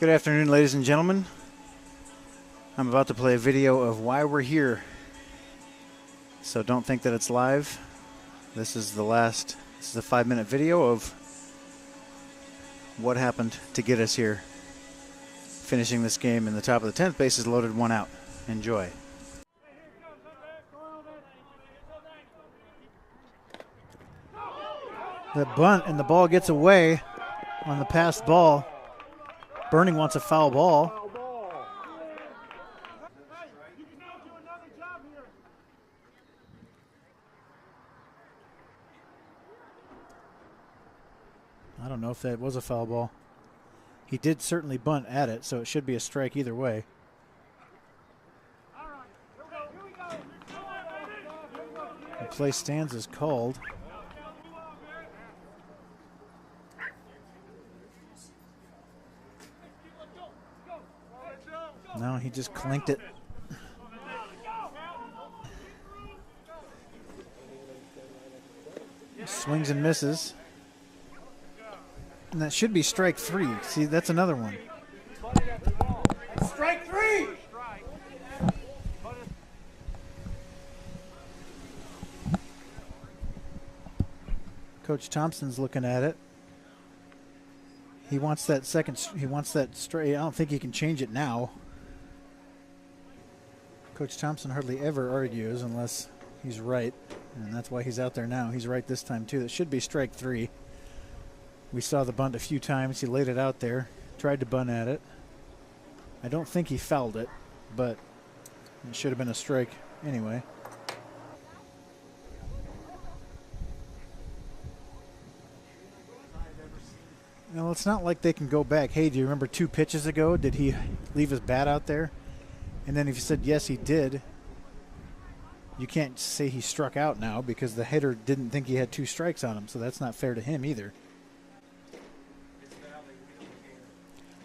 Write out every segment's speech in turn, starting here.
Good afternoon, ladies and gentlemen. I'm about to play a video of why we're here. So don't think that it's live. This is the 5-minute video of what happened to get us here. Finishing this game in the top of the 10th, bases loaded, 1 out. Enjoy. The bunt and the ball gets away on the passed ball. Burning wants a foul ball. I don't know if that was a foul ball. He did certainly bunt at it, so it should be a strike either way. The play stands is called. No, he just clinked it. Swings and misses. And that should be strike 3. See, that's another one. Strike 3! Coach Thompson's looking at it. He wants that straight. I don't think he can change it now. Coach Thompson hardly ever argues unless he's right, and that's why he's out there now. He's right this time too. That should be strike 3. We saw the bunt a few times. He laid it out there, tried to bunt at it. I don't think he fouled it, but it should have been a strike anyway. Well, it's not like they can go back. Hey, do you remember 2 pitches ago? Did he leave his bat out there? And then if you said, yes, he did, you can't say he struck out now because the hitter didn't think he had 2 strikes on him, so that's not fair to him either.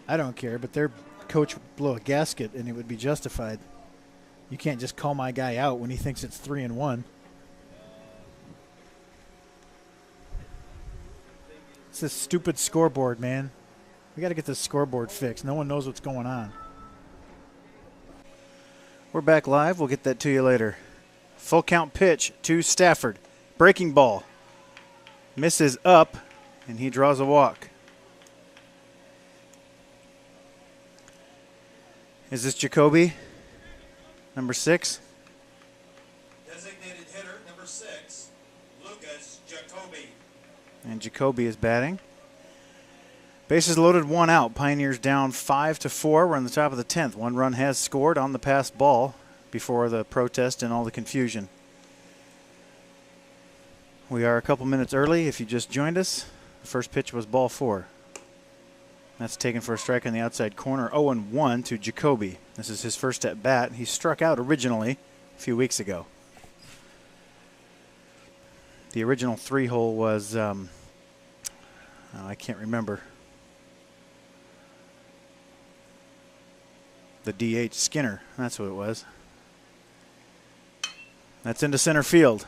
I don't care, but their coach would blow a gasket and it would be justified. You can't just call my guy out when he thinks it's 3-1. It's this stupid scoreboard, man. We got to get this scoreboard fixed. No one knows what's going on. We're back live. We'll get that to you later. Full count pitch to Stafford. Breaking ball. Misses up, and he draws a walk. Is this Jacoby? Number 6? Designated hitter, number 6, Lucas Jacoby. And Jacoby is batting. Bases loaded, 1 out. Pioneers down 5-4. We're on the top of the 10th. 1 run has scored on the passed ball before the protest and all the confusion. We are a couple minutes early if you just joined us. The first pitch was ball 4. That's taken for a strike on the outside corner. 0-1 to Jacoby. This is his first at bat. He struck out originally a few weeks ago. The original 3-hole was, I can't remember. The DH Skinner, that's what it was. That's into center field.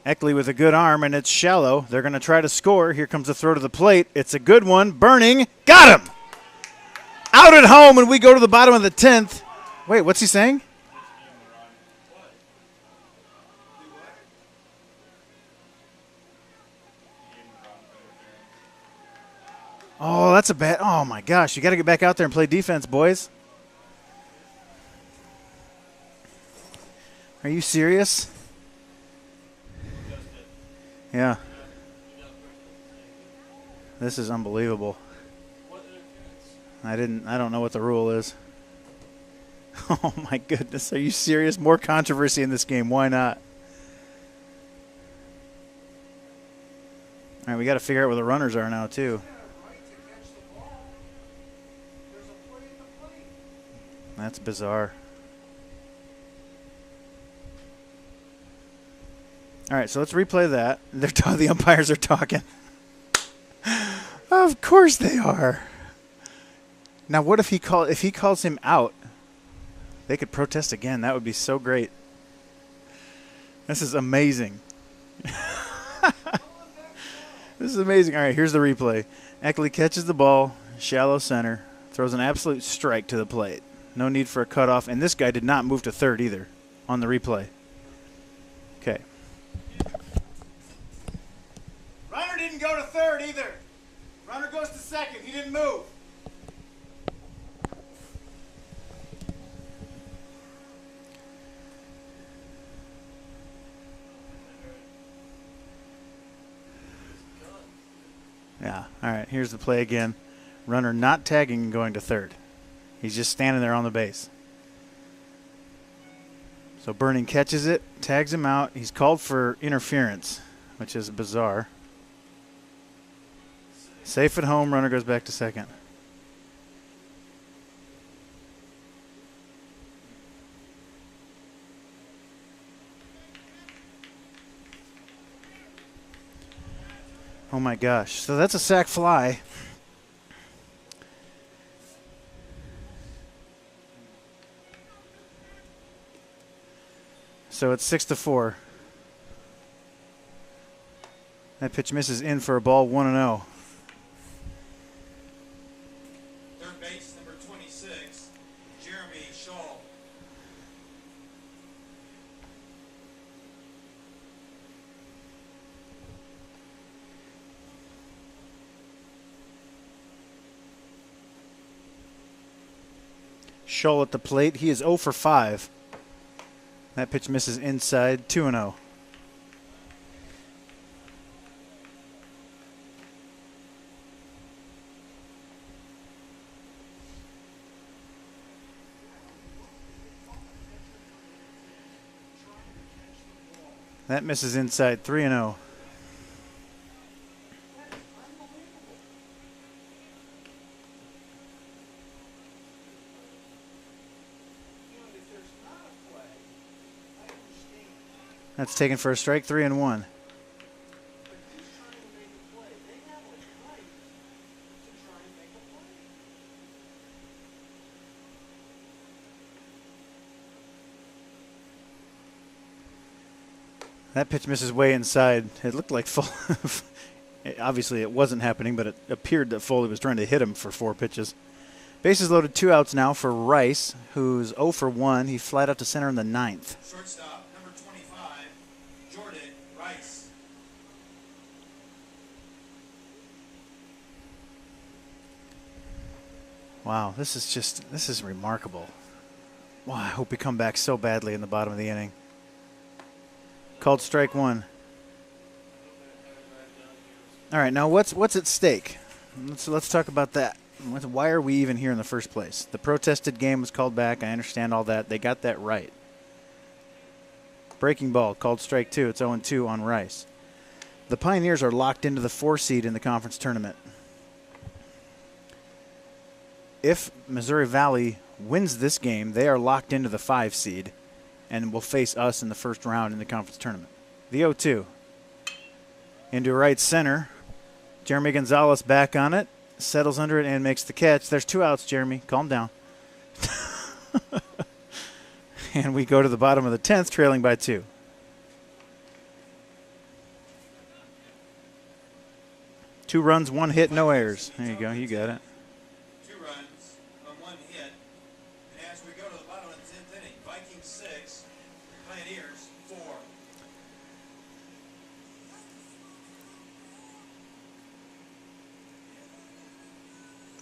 Eckley with a good arm, and it's shallow. They're going to try to score. Here comes the throw to the plate. It's a good one. Burning. Got him! Out at home, and we go to the bottom of the 10th. Wait, what's he saying? Oh, that's a bad. Oh, my gosh. You got to get back out there and play defense, boys. Are you serious? Yeah. This is unbelievable. I don't know what the rule is. Oh my goodness. Are you serious? More controversy in this game. Why not? All right, we got to figure out where the runners are now too. That's bizarre. All right, so let's replay that. The umpires are talking. Of course they are. Now, what if he calls him out? They could protest again. That would be so great. This is amazing. This is amazing. All right, here's the replay. Eckley catches the ball, shallow center, Throws an absolute strike to the plate. No need for a cutoff, and this guy did not move to third either on the replay. Okay. Runner didn't go to third either. Runner goes to second. He didn't move. Yeah, all right, here's the play again. Runner not tagging and going to third. He's just standing there on the base. So Burning catches it, tags him out. He's called for interference, which is bizarre. Safe at home, runner goes back to second. Oh my gosh, so that's a sac fly. So it's 6-4. That pitch misses in for a ball, 1-0. Third base, number 26, Jeremy Shaw. Scholl at the plate. He is 0 for 5. That pitch misses inside, 2-0. That misses inside, 3-0. That's taken for a strike, 3-1. That pitch misses way inside. It looked like obviously it wasn't happening, but it appeared that Foley was trying to hit him for 4 pitches. Bases loaded, 2 outs now for Rice, who's 0 for 1. He flied out to center in the 9th. Shortstop, number 25, Jordan Rice. Wow, this is remarkable. Wow, I hope we come back so badly in the bottom of the inning. Called strike 1. All right, now what's at stake? Let's talk about that. Why are we even here in the first place? The protested game was called back. I understand all that. They got that right. Breaking ball, called strike 2. It's 0-2 on Rice. The Pioneers are locked into the 4 seed in the conference tournament. If Missouri Valley wins this game, they are locked into the 5 seed and will face us in the first round in the conference tournament. The 0-2. Into right center. Jeremy Gonzalez back on it. Settles under it and makes the catch. There's 2 outs, Jeremy. Calm down. And we go to the bottom of the 10th, trailing by 2. Two runs, 1 hit, no errors. There you go. You got it. 2 runs on 1 hit. And as we go to the bottom of the 10th inning, Vikings 6, Pioneers 4.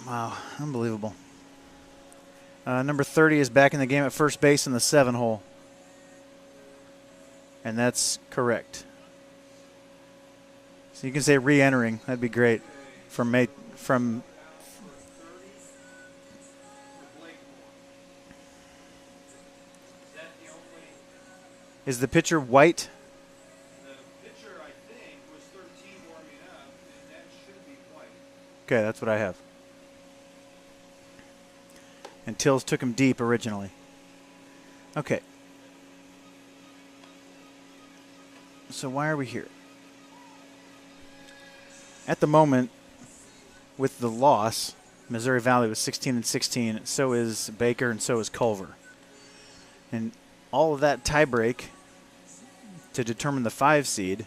Wow, unbelievable. Number 30 is back in the game at first base in the 7 hole. And that's correct. So you can say re-entering. That'd be great. Is the pitcher White? The pitcher, I think, was 13 warming up, and that should be White. Okay, that's what I have. And Tills took him deep originally. Okay. So why are we here? At the moment, with the loss, Missouri Valley was 16-16. So is Baker, and so is Culver. And all of that tiebreak to determine the 5 seed.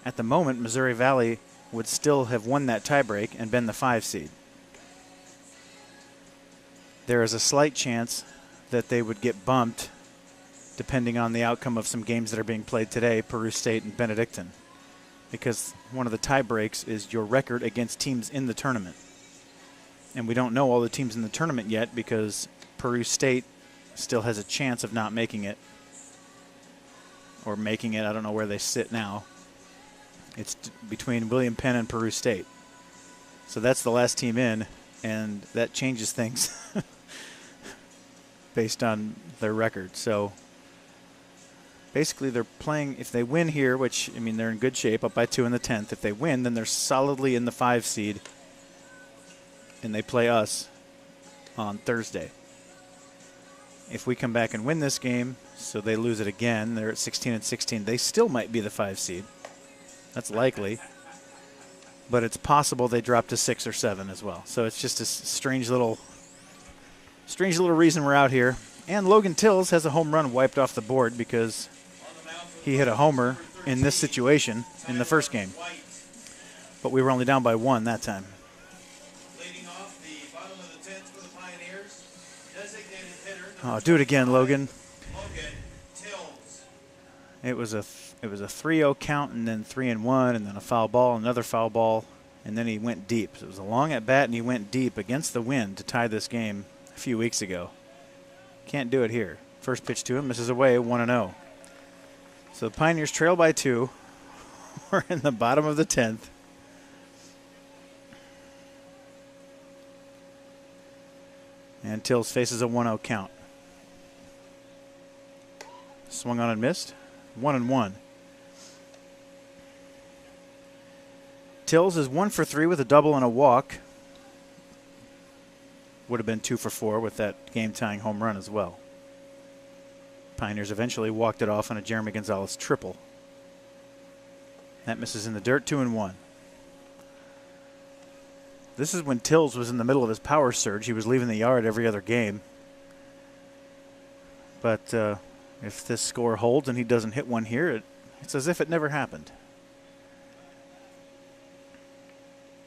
At the moment, Missouri Valley would still have won that tiebreak and been the 5 seed. there is a slight chance that they would get bumped depending on the outcome of some games that are being played today, Peru State and Benedictine. Because one of the tie breaks is your record against teams in the tournament. And we don't know all the teams in the tournament yet because Peru State still has a chance of not making it. Or making it, I don't know where they sit now. It's between William Penn and Peru State. So that's the last team in, and that changes things based on their record. So basically they're playing, if they win here, which, I mean, they're in good shape, up by 2 in the 10th. If they win, then they're solidly in the 5 seed, and they play us on Thursday. If we come back and win this game, so they lose it again, they're at 16 and 16, they still might be the 5 seed. That's likely. But it's possible they drop to 6 or 7 as well. So it's just a strange little reason we're out here. And Logan Tills has a home run wiped off the board because he hit a homer in this situation in the first game. But we were only down by 1 that time. Leading off the bottom of the 10th for the Pioneers, designated hitter. Oh, do it again, Logan. Logan Tills. It was a 3-0 count, and then 3-1, and then a foul ball, another foul ball, and then he went deep. So it was a long at bat, and he went deep against the wind to tie this game a few weeks ago. Can't do it here. First pitch to him, misses away, 1-0. So the Pioneers trail by 2. We're in the bottom of the 10th. And Tills faces a 1-0 count. Swung on and missed. 1-1. Tills is 1 for 3 with a double and a walk. Would have been 2 for 4 with that game-tying home run as well. Pioneers eventually walked it off on a Jeremy Gonzalez triple. That misses in the dirt, 2-1. This is when Tills was in the middle of his power surge. He was leaving the yard every other game. But if this score holds and he doesn't hit one here, it's as if it never happened.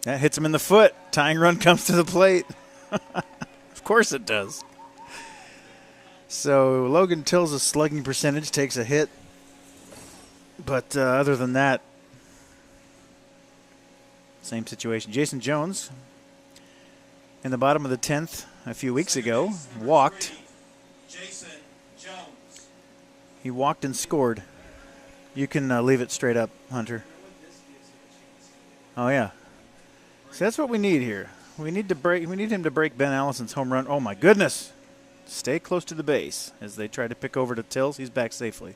That hits him in the foot. Tying run comes to the plate. Of course it does. So Logan Tills' slugging percentage takes a hit. But other than that, same situation. Jason Jones, in the bottom of the 10th a few weeks ago, walked. Jason Jones. He walked and scored. You can leave it straight up, Hunter. Oh, yeah. See, that's what we need here. We need him to break Ben Allison's home run. Oh, my goodness. Stay close to the base as they try to pick over to Tills. He's back safely.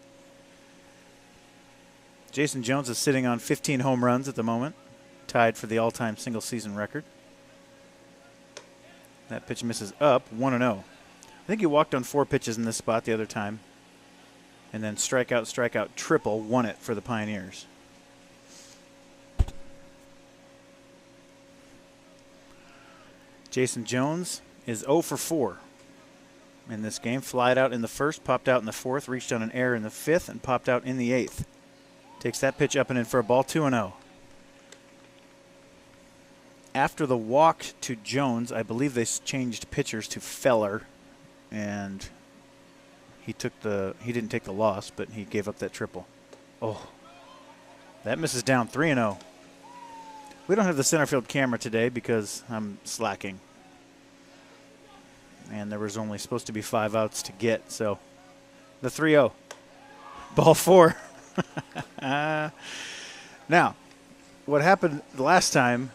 Jason Jones is sitting on 15 home runs at the moment, tied for the all-time single-season record. That pitch misses up, 1-0. I think he walked on 4 pitches in this spot the other time. And then strikeout, triple, won it for the Pioneers. Jason Jones is 0 for 4 in this game. Flied out in the first, popped out in the 4th, reached on an error in the 5th, and popped out in the 8th. Takes that pitch up and in for a ball, 2-0. After the walk to Jones, I believe they changed pitchers to Feller, and he didn't take the loss, but he gave up that triple. Oh, that misses down, 3-0. We don't have the center field camera today because I'm slacking. And there was only supposed to be 5 outs to get, so the 3-0. Ball 4. Now, what happened the last time,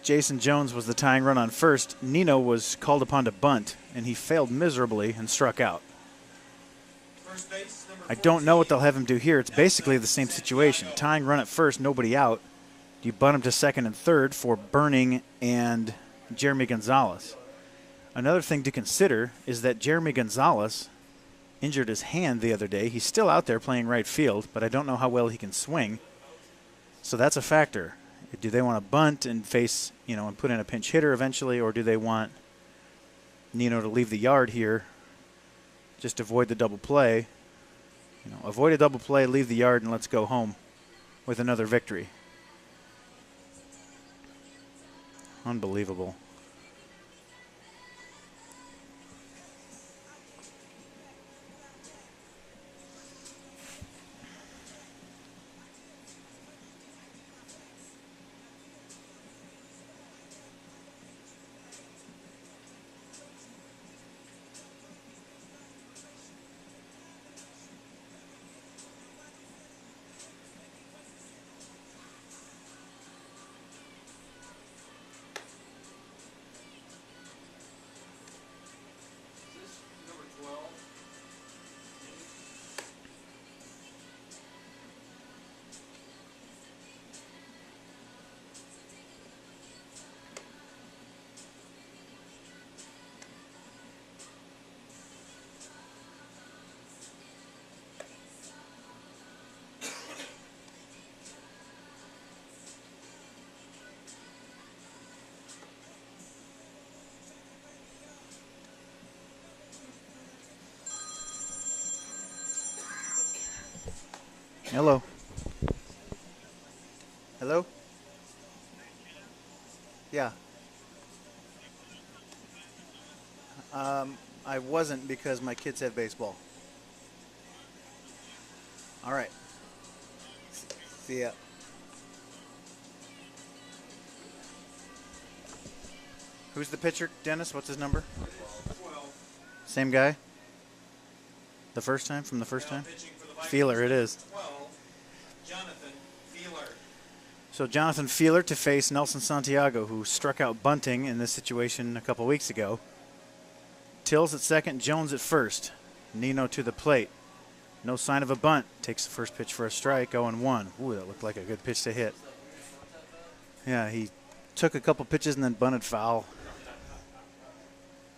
Jason Jones was the tying run on first. Nino was called upon to bunt, and he failed miserably and struck out. First base, I don't know what they'll have him do here. It's basically the same situation. Tying run at first, nobody out. You bunt him to second and third for Burning and Jeremy Gonzalez. Another thing to consider is that Jeremy Gonzalez injured his hand the other day. He's still out there playing right field, but I don't know how well he can swing. So that's a factor. Do they want to bunt and face, and put in a pinch hitter eventually, or do they want Nino to leave the yard here, just avoid the double play? Avoid a double play, leave the yard, and let's go home with another victory. Unbelievable. Hello. Hello? Yeah. I wasn't because my kids have baseball. All right. See ya. Who's the pitcher, Dennis? What's his number? 12. Same guy? The first time? From the first time? Feeler, it is. 12, Jonathan Feeler. So Jonathan Feeler to face Nelson Santiago, who struck out bunting in this situation a couple weeks ago. Tills at second, Jones at first. Nino to the plate. No sign of a bunt. Takes the first pitch for a strike, 0-1. Ooh, that looked like a good pitch to hit. Yeah, he took a couple pitches and then bunted foul.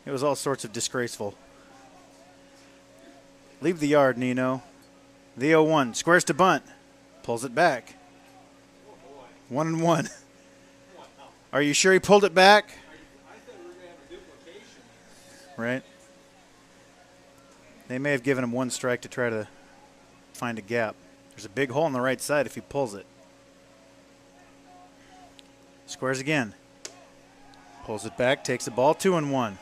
It was all sorts of disgraceful. Leave the yard, Nino. The 0-1. Squares to bunt. Pulls it back. 1-1. Are you sure he pulled it back? I thought we were going to have a duplication. Right. They may have given him one strike to try to find a gap. There's a big hole on the right side if he pulls it. Squares again. Pulls it back, takes the ball, 2-1.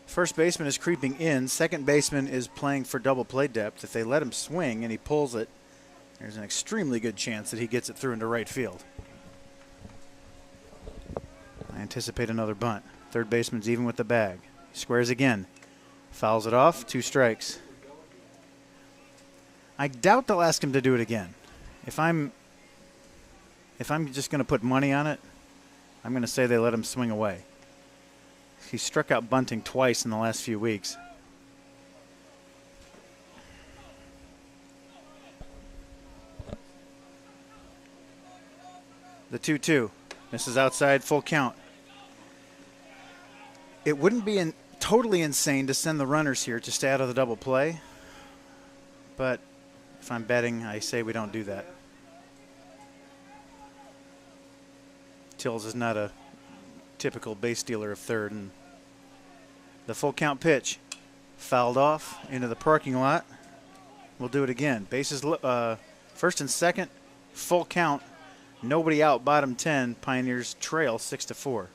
First baseman is creeping in. Second baseman is playing for double play depth. If they let him swing and he pulls it, there's an extremely good chance that he gets it through into right field. I anticipate another bunt. Third baseman's even with the bag. Squares again. Fouls it off, 2 strikes. I doubt they'll ask him to do it again. If I'm just going to put money on it, I'm going to say they let him swing away. He struck out bunting twice in the last few weeks. The 2-2. Misses outside, full count. It wouldn't be totally insane to send the runners here to stay out of the double play. But if I'm betting, I say we don't do that. Tills is not a typical base stealer of third. And the full count pitch. Fouled off into the parking lot. We'll do it again. Bases first and second. Full count. Nobody out, bottom 10. Pioneers trail 6-4.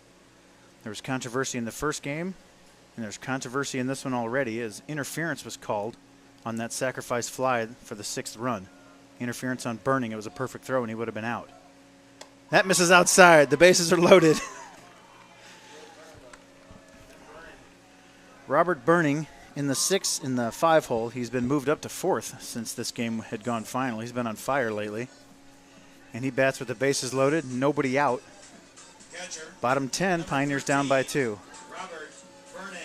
There was controversy in the first game, and there's controversy in this one already as interference was called on that sacrifice fly for the 6th run. Interference on Burning. It was a perfect throw, and he would have been out. That misses outside. The bases are loaded. Robert Burning in the 5 hole. He's been moved up to 4th since this game had gone final. He's been on fire lately. And he bats with the bases loaded, nobody out. Catcher, Bottom 10, Pioneers down by 2. Robert Burning.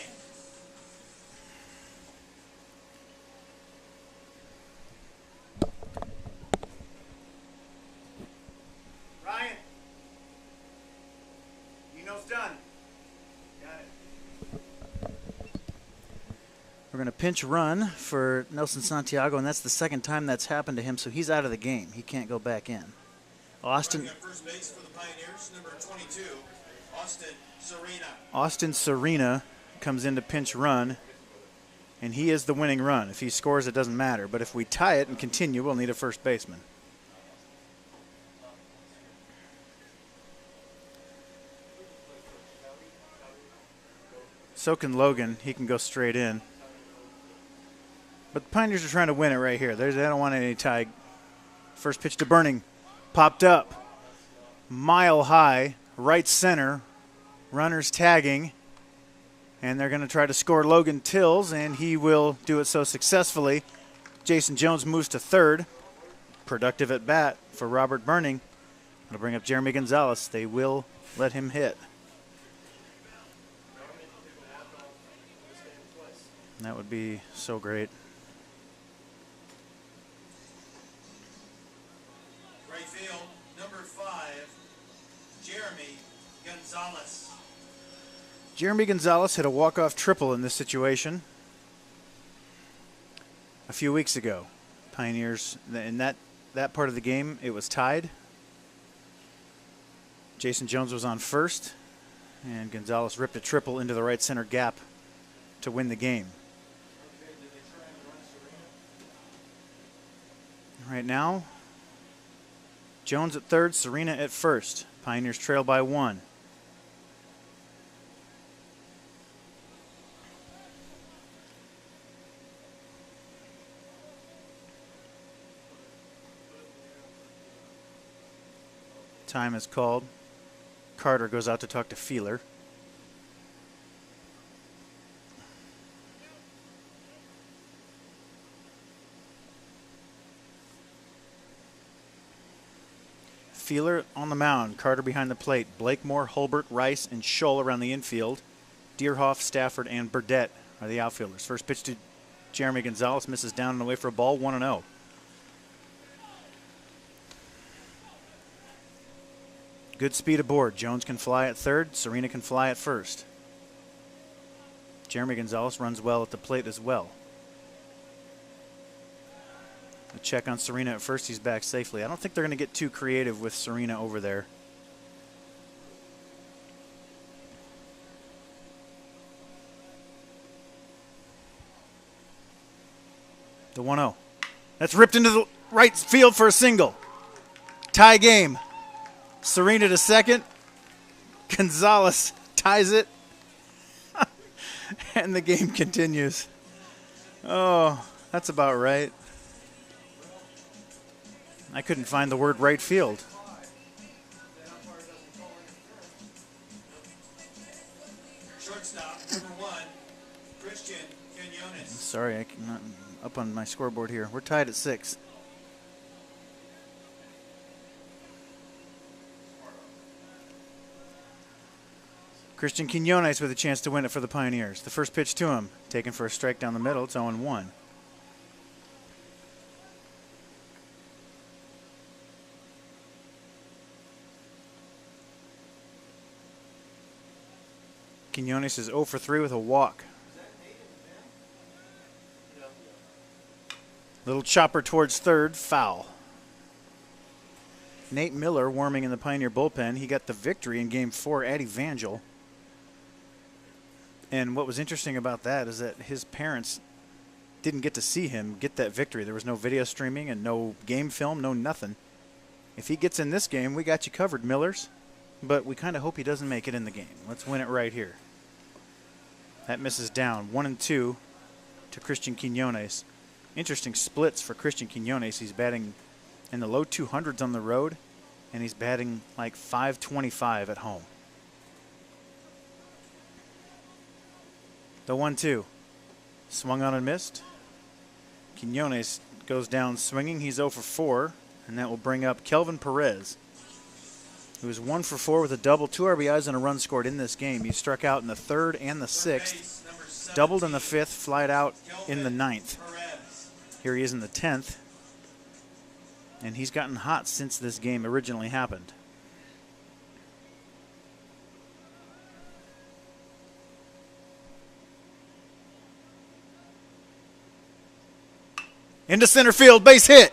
Ryan. Nino's done. Got it. We're going to pinch run for Nelson Santiago, and that's the second time that's happened to him, so he's out of the game. He can't go back in. Running at first base for the Pioneers, number 22, Austin Serena. Austin Serena comes in to pinch run, and he is the winning run. If he scores, it doesn't matter. But if we tie it and continue, we'll need a first baseman. So can Logan. He can go straight in. But the Pioneers are trying to win it right here. They don't want any tie. First pitch to Burning. Popped up. Mile high. Right center. Runners tagging. And they're going to try to score Logan Tills, and he will do it so successfully. Jason Jones moves to third. Productive at bat for Robert Burning. It'll bring up Jeremy Gonzalez. They will let him hit. That would be so great. Right field, number 5, Jeremy Gonzalez. Jeremy Gonzalez hit a walk-off triple in this situation a few weeks ago. Pioneers, in that part of the game, it was tied. Jason Jones was on first, and Gonzalez ripped a triple into the right center gap to win the game. right now. Jones at third, Serena at first. Pioneers trail by 1. Time is called. Carter goes out to talk to Feeler. Feeler on the mound, Carter behind the plate, Blakemore, Hulbert, Rice, and Scholl around the infield. Deerhoff, Stafford, and Burdett are the outfielders. First pitch to Jeremy Gonzalez, misses down and away for a ball, 1-0. Good speed aboard. Jones can fly at third, Serena can fly at first. Jeremy Gonzalez runs well at the plate as well. A check on Serena at first. He's back safely. I don't think they're going to get too creative with Serena over there. The 1-0. That's ripped into the right field for a single. Tie game. Serena to second. Gonzalez ties it. And the game continues. Oh, that's about right. I couldn't find the word right field. Shortstop, number 1, Christian Quinones. Sorry, I'm not up on my scoreboard here. We're tied at 6. Christian Quinones with a chance to win it for the Pioneers. The first pitch to him, taken for a strike down the middle. It's 0-1. Quinones is 0 for 3 with a walk. Little chopper towards third, foul. Nate Miller warming in the Pioneer bullpen. He got the victory in Game 4 at Evangel. And what was interesting about that is that his parents didn't get to see him get that victory. There was no video streaming and no game film, no nothing. If he gets in this game, we got you covered, Millers. But we kind of hope he doesn't make it in the game. Let's win it right here. That misses down. 1-2 to Christian Quinones. Interesting splits for Christian Quinones. He's batting in the low 200s on the road, and he's batting like .525 at home. The 1-2. Swung on and missed. Quinones goes down swinging. He's 0 for 4, and that will bring up Kelvin Perez, who was 1 for 4 with a double, 2 RBIs and a run scored in this game. He struck out in the 3rd and the 6th, doubled in the 5th, flied out in the 9th. Here he is in the 10th, and he's gotten hot since this game originally happened. Into center field, base hit.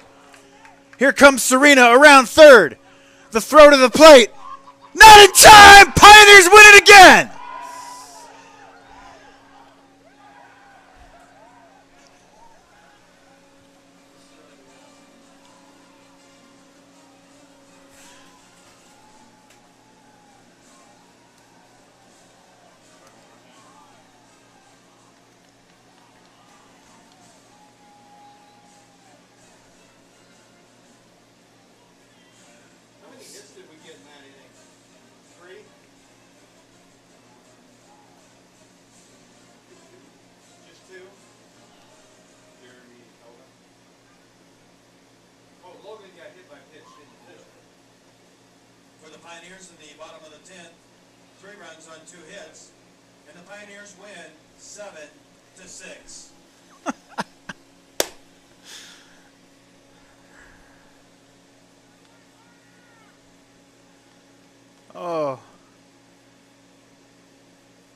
Here comes Serena around third. The throw to the plate. Not in time! Pioneers win it again! For the Pioneers in the bottom of the 10th, 3 runs on 2 hits, and the Pioneers win 7-6. Oh.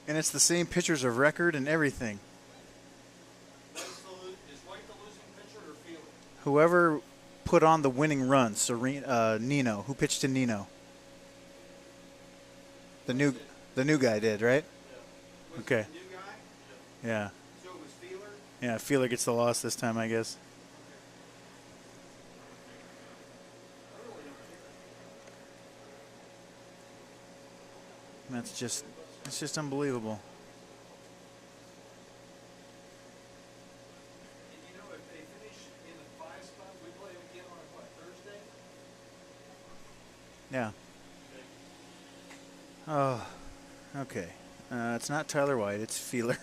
And it's the same pitchers of record and everything. Is White the losing pitcher or Fielder? Whoever put on the winning run, Nino. Who pitched to Nino? The new guy did, right? Was Okay. it the new guy? Yeah. So it was Fielder? Yeah, Feeler gets the loss this time, I guess. It's just unbelievable. And you know, if they finish in the 5 spot, we play them again on what, Thursday? Yeah. Oh, okay. It's not Tyler White. It's Feeler.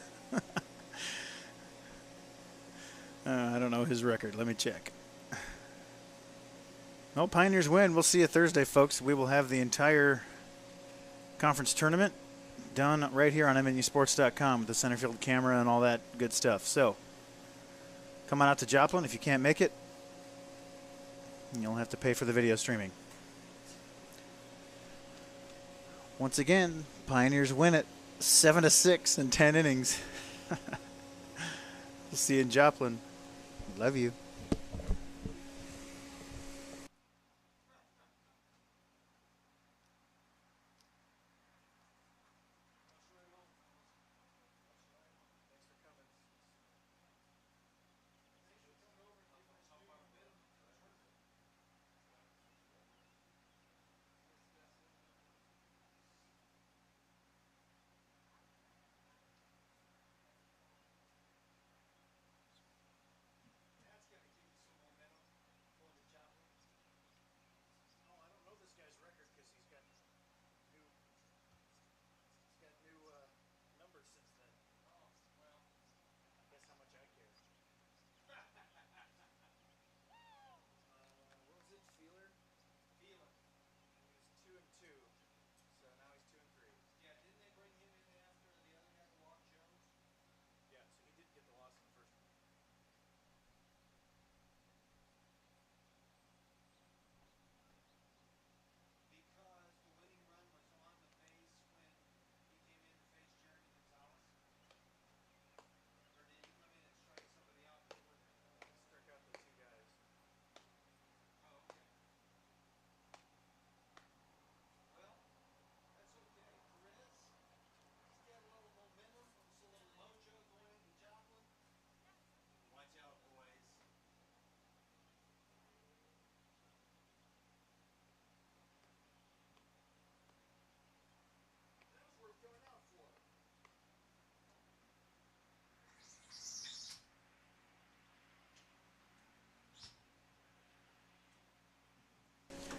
I don't know his record. Let me check. Well, Pioneers win. We'll see you Thursday, folks. We will have the entire conference tournament done right here on MNUsports.com with the center field camera and all that good stuff. So, come on out to Joplin if you can't make it. You'll have to pay for the video streaming. Once again, Pioneers win it 7-6 in 10 innings. We'll see you in Joplin. Love you.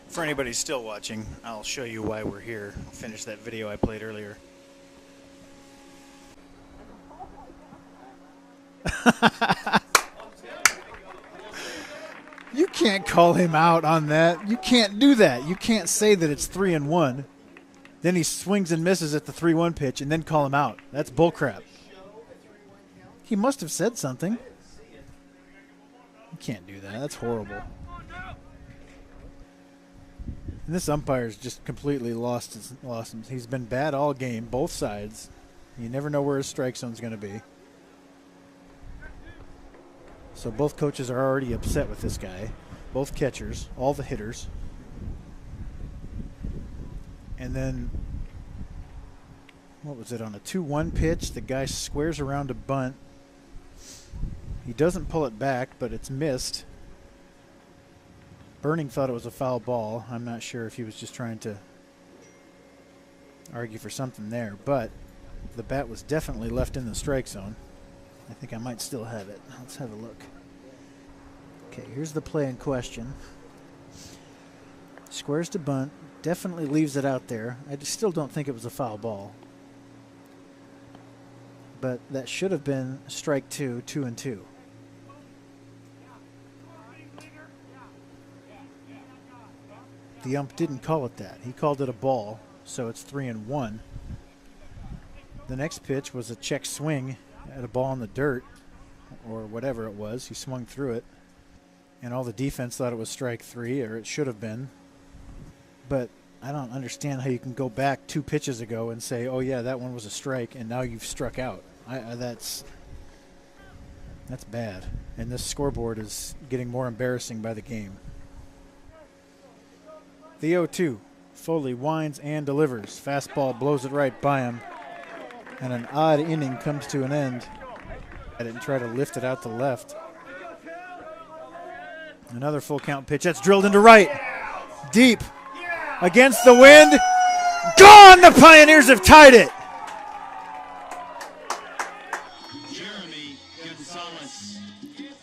For anybody still watching, I'll show you why we're here. I'll finish that video I played earlier. You can't call him out on that. You can't do that. You can't say that it's 3-1. Then he swings and misses at the 3-1 pitch and then call him out. That's bullcrap. He must have said something. You can't do that. That's horrible. And this umpire's just completely lost him. He's been bad all game, both sides. You never know where his strike zone's going to be. So both coaches are already upset with this guy. Both catchers, all the hitters. And then, what was it, on a 2-1 pitch, the guy squares around a bunt. He doesn't pull it back, but it's missed. Burning thought it was a foul ball. I'm not sure if he was just trying to argue for something there, but the bat was definitely left in the strike zone. I think I might still have it. Let's have a look. Okay, here's the play in question. Squares to bunt. Definitely leaves it out there. I just still don't think it was a foul ball. But that should have been strike 2, 2-2. The ump didn't call it that. He called it a ball, so it's 3-1. The next pitch was a check swing at a ball in the dirt, or whatever it was. He swung through it, and all the defense thought it was strike 3, or it should have been. But I don't understand how you can go back 2 pitches ago and say, oh yeah, that one was a strike, and now you've struck out. That's bad. And this scoreboard is getting more embarrassing by the game. The 0-2. Foley winds and delivers. Fastball blows it right by him. And an odd inning comes to an end. I didn't try to lift it out to left. Another full count pitch. That's drilled into right. Deep. Against the wind. Gone! The Pioneers have tied it. Jeremy Gonzalez.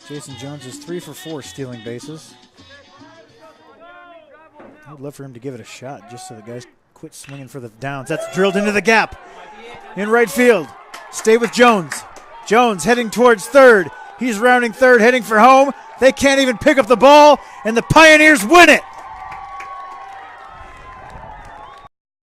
Jason Jones is 3 for 4 stealing bases. I'd love for him to give it a shot just so the guys quit swinging for the downs. That's drilled into the gap in right field. Stay with Jones. Jones heading towards third. He's rounding third, heading for home. They can't even pick up the ball, and the Pioneers win it.